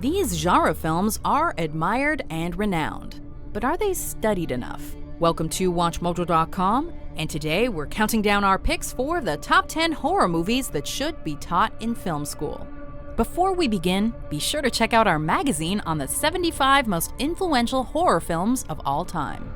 These genre films are admired and renowned, but are they studied enough? Welcome to WatchMojo.com, and today we're counting down our picks for the top 10 horror movies that should be taught in film school. Before we begin, be sure to check out our magazine on the 75 most influential horror films of all time.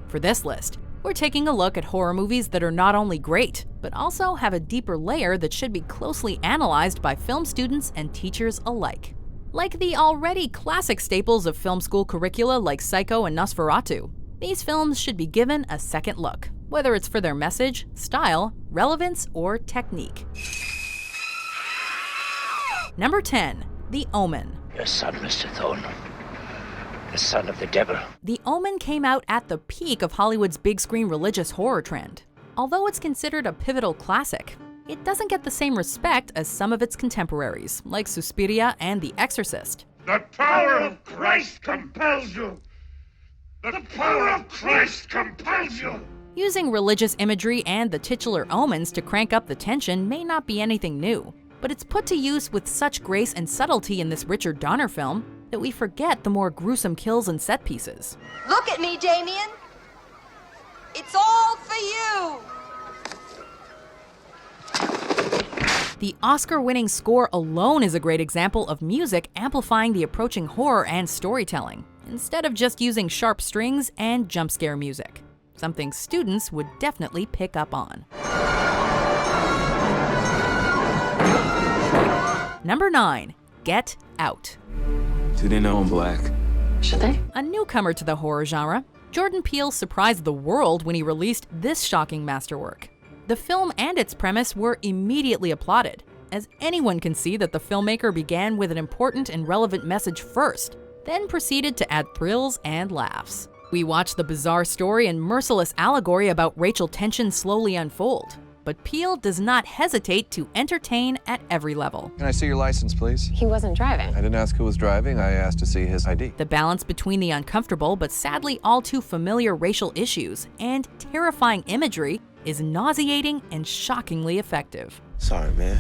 For this list, we're taking a look at horror movies that are not only great, but also have a deeper layer that should be closely analyzed by film students and teachers alike. Like the already classic staples of film school curricula like Psycho and Nosferatu, these films should be given a second look, whether it's for their message, style, relevance, or technique. Number 10, The Omen. Your son, Mr. Thorne. The son of the devil. The Omen came out at the peak of Hollywood's big screen religious horror trend. Although it's considered a pivotal classic, it doesn't get the same respect as some of its contemporaries, like Suspiria and The Exorcist. The power of Christ compels you! The power of Christ compels you! Using religious imagery and the titular omens to crank up the tension may not be anything new, but it's put to use with such grace and subtlety in this Richard Donner film that we forget the more gruesome kills and set pieces. Look at me, Damien! It's all for you! The Oscar-winning score alone is a great example of music amplifying the approaching horror and storytelling, instead of just using sharp strings and jump scare music, something students would definitely pick up on. Number 9, Get Out. Do they know I'm black? Should they? A newcomer to the horror genre, Jordan Peele surprised the world when he released this shocking masterwork. The film and its premise were immediately applauded, as anyone can see that the filmmaker began with an important and relevant message first, then proceeded to add thrills and laughs. We watch the bizarre story and merciless allegory about racial tension slowly unfold, but Peele does not hesitate to entertain at every level. Can I see your license, please? He wasn't driving. I didn't ask who was driving, I asked to see his ID. The balance between the uncomfortable but sadly all too familiar racial issues and terrifying imagery is nauseating and shockingly effective. Sorry, man.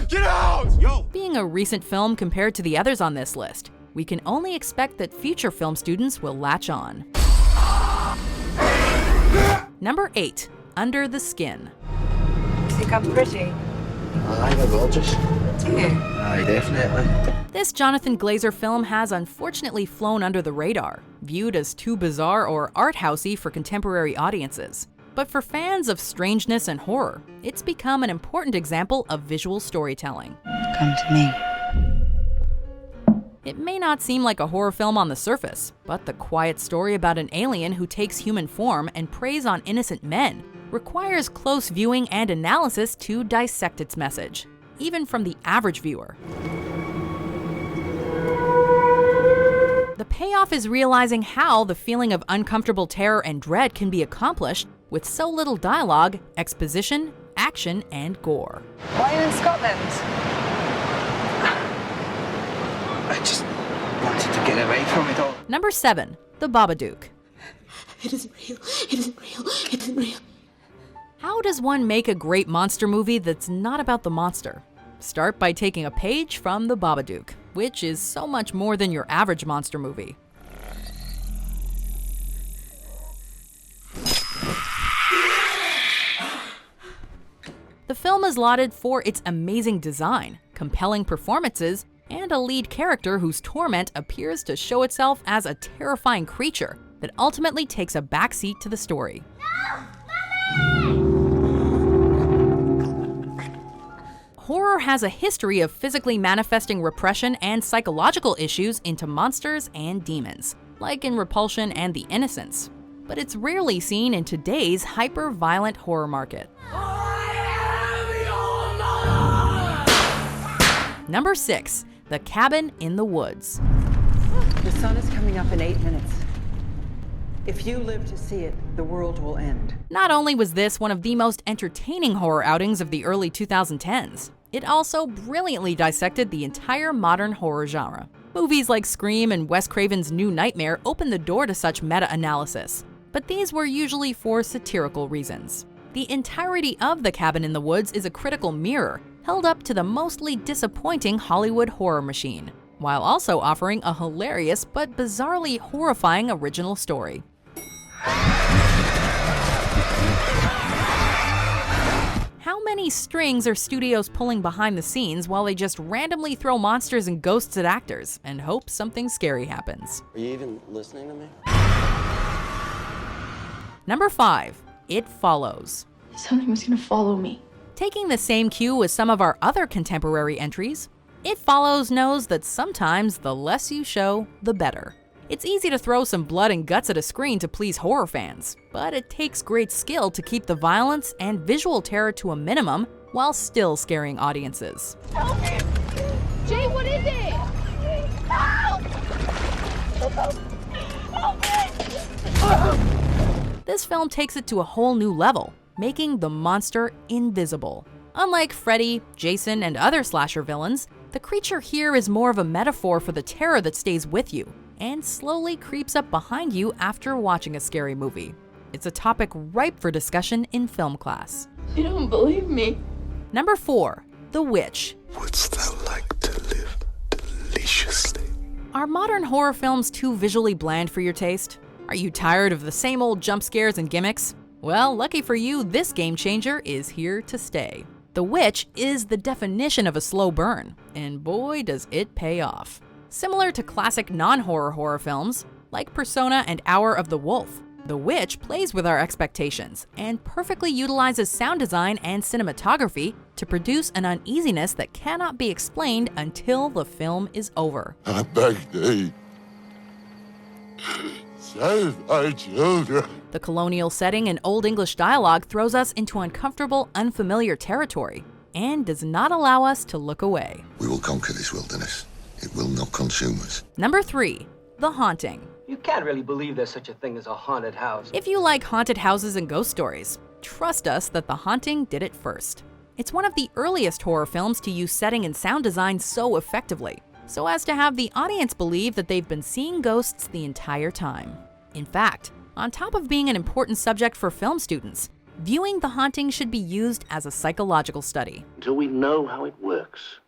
Get out! Yo! Being a recent film compared to the others on this list, we can only expect that future film students will latch on. Number 8, Under the Skin. Think I'm pretty. Aye, they're gorgeous. Do you? Aye, definitely. This Jonathan Glazer film has unfortunately flown under the radar, viewed as too bizarre or art-housey for contemporary audiences. But for fans of strangeness and horror, it's become an important example of visual storytelling. Come to me. It may not seem like a horror film on the surface, but the quiet story about an alien who takes human form and preys on innocent men requires close viewing and analysis to dissect its message, even from the average viewer. The payoff is realizing how the feeling of uncomfortable terror and dread can be accomplished with so little dialogue, exposition, action, and gore. Why are you in Scotland? I just wanted to get away from it all. Number 7, The Babadook. It isn't real. It isn't real. It isn't real. How does one make a great monster movie that's not about the monster? Start by taking a page from The Babadook, which is so much more than your average monster movie. The film is lauded for its amazing design, compelling performances, and a lead character whose torment appears to show itself as a terrifying creature that ultimately takes a backseat to the story. Horror has a history of physically manifesting repression and psychological issues into monsters and demons, like in Repulsion and The Innocents. But it's rarely seen in today's hyper-violent horror market. Number 6, The Cabin in the Woods. The sun is coming up in 8 minutes. If you live to see it, the world will end. Not only was this one of the most entertaining horror outings of the early 2010s, it also brilliantly dissected the entire modern horror genre. Movies like Scream and Wes Craven's New Nightmare opened the door to such meta-analysis, but these were usually for satirical reasons. The entirety of The Cabin in the Woods is a critical mirror held up to the mostly disappointing Hollywood horror machine. while also offering a hilarious but bizarrely horrifying original story. How many strings are studios pulling behind the scenes while they just randomly throw monsters and ghosts at actors and hope something scary happens? Are you even listening to me? Number 5. It Follows. Something was gonna follow me. Taking the same cue as some of our other contemporary entries, It Follows knows that sometimes the less you show, the better. It's easy to throw some blood and guts at a screen to please horror fans, but it takes great skill to keep the violence and visual terror to a minimum while still scaring audiences. Help me! Jay, what is it? Help! Help me! This film takes it to a whole new level, making the monster invisible. Unlike Freddy, Jason, and other slasher villains, the creature here is more of a metaphor for the terror that stays with you and slowly creeps up behind you after watching a scary movie. It's a topic ripe for discussion in film class. You don't believe me. Number 4. The Witch. Wouldst thou like to live deliciously? Are modern horror films too visually bland for your taste? Are you tired of the same old jump scares and gimmicks? Well, lucky for you, this game changer is here to stay. The Witch is the definition of a slow burn, and boy does it pay off. Similar to classic non-horror horror films, like Persona and Hour of the Wolf, The Witch plays with our expectations and perfectly utilizes sound design and cinematography to produce an uneasiness that cannot be explained until the film is over. I beg thee, save thy children. The colonial setting and Old English dialogue throws us into uncomfortable, unfamiliar territory and does not allow us to look away. We will conquer this wilderness. It will not consume us. Number 3. The Haunting. You can't really believe there's such a thing as a haunted house. If you like haunted houses and ghost stories, trust us that The Haunting did it first. It's one of the earliest horror films to use setting and sound design so effectively, so as to have the audience believe that they've been seeing ghosts the entire time. In fact, on top of being an important subject for film students, viewing The Haunting should be used as a psychological study. Until we know how it works,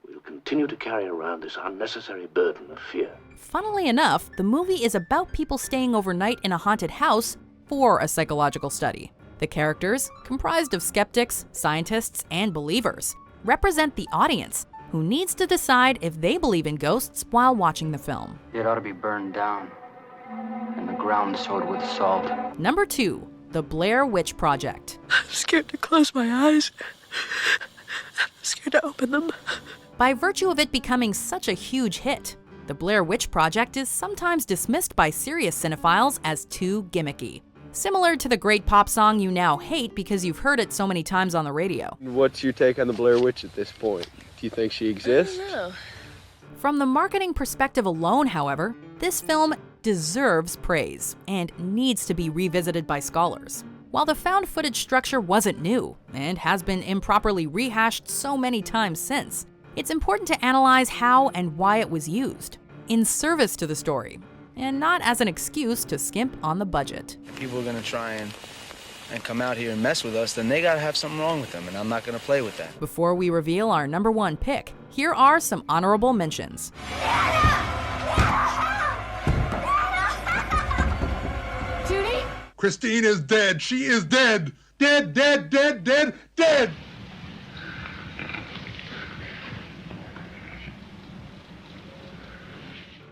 we'll continue to carry around this unnecessary burden of fear. Funnily enough, the movie is about people staying overnight in a haunted house for a psychological study. The characters, comprised of skeptics, scientists, and believers, represent the audience, who needs to decide if they believe in ghosts while watching the film. It ought to be burned down and the ground sowed with salt. Number 2. The Blair Witch Project. I'm scared to close my eyes. I'm scared to open them. By virtue of it becoming such a huge hit, The Blair Witch Project is sometimes dismissed by serious cinephiles as too gimmicky. Similar to the great pop song you now hate because you've heard it so many times on the radio. What's your take on the Blair Witch at this point? Do you think she exists? I don't know. From the marketing perspective alone, however, this film deserves praise and needs to be revisited by scholars. While the found footage structure wasn't new and has been improperly rehashed so many times since, it's important to analyze how and why it was used, in service to the story, and not as an excuse to skimp on the budget. If people are gonna try and come out here and mess with us, then they gotta have something wrong with them, and I'm not gonna play with that. Before we reveal our number 1 pick, here are some honorable mentions. Judy? Christine is dead. She is dead. Dead, dead, dead, dead, dead.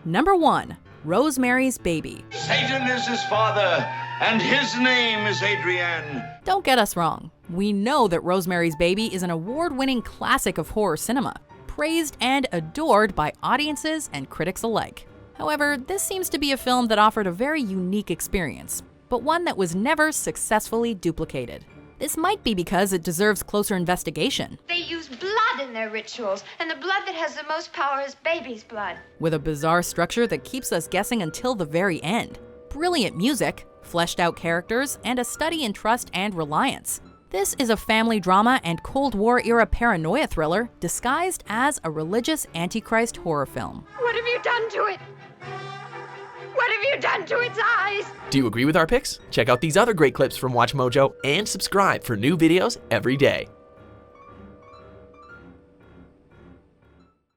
Number 1. Rosemary's Baby. Satan is his father, and his name is Adrienne. Don't get us wrong. We know that Rosemary's Baby is an award-winning classic of horror cinema, praised and adored by audiences and critics alike. However, this seems to be a film that offered a very unique experience, but one that was never successfully duplicated. This might be because it deserves closer investigation. They use blood in their rituals, and the blood that has the most power is baby's blood. With a bizarre structure that keeps us guessing until the very end, brilliant music, fleshed out characters, and a study in trust and reliance. This is a family drama and Cold War era paranoia thriller disguised as a religious antichrist horror film. What have you done to it? What have you done to its eyes? Do you agree with our picks? Check out these other great clips from WatchMojo and subscribe for new videos every day.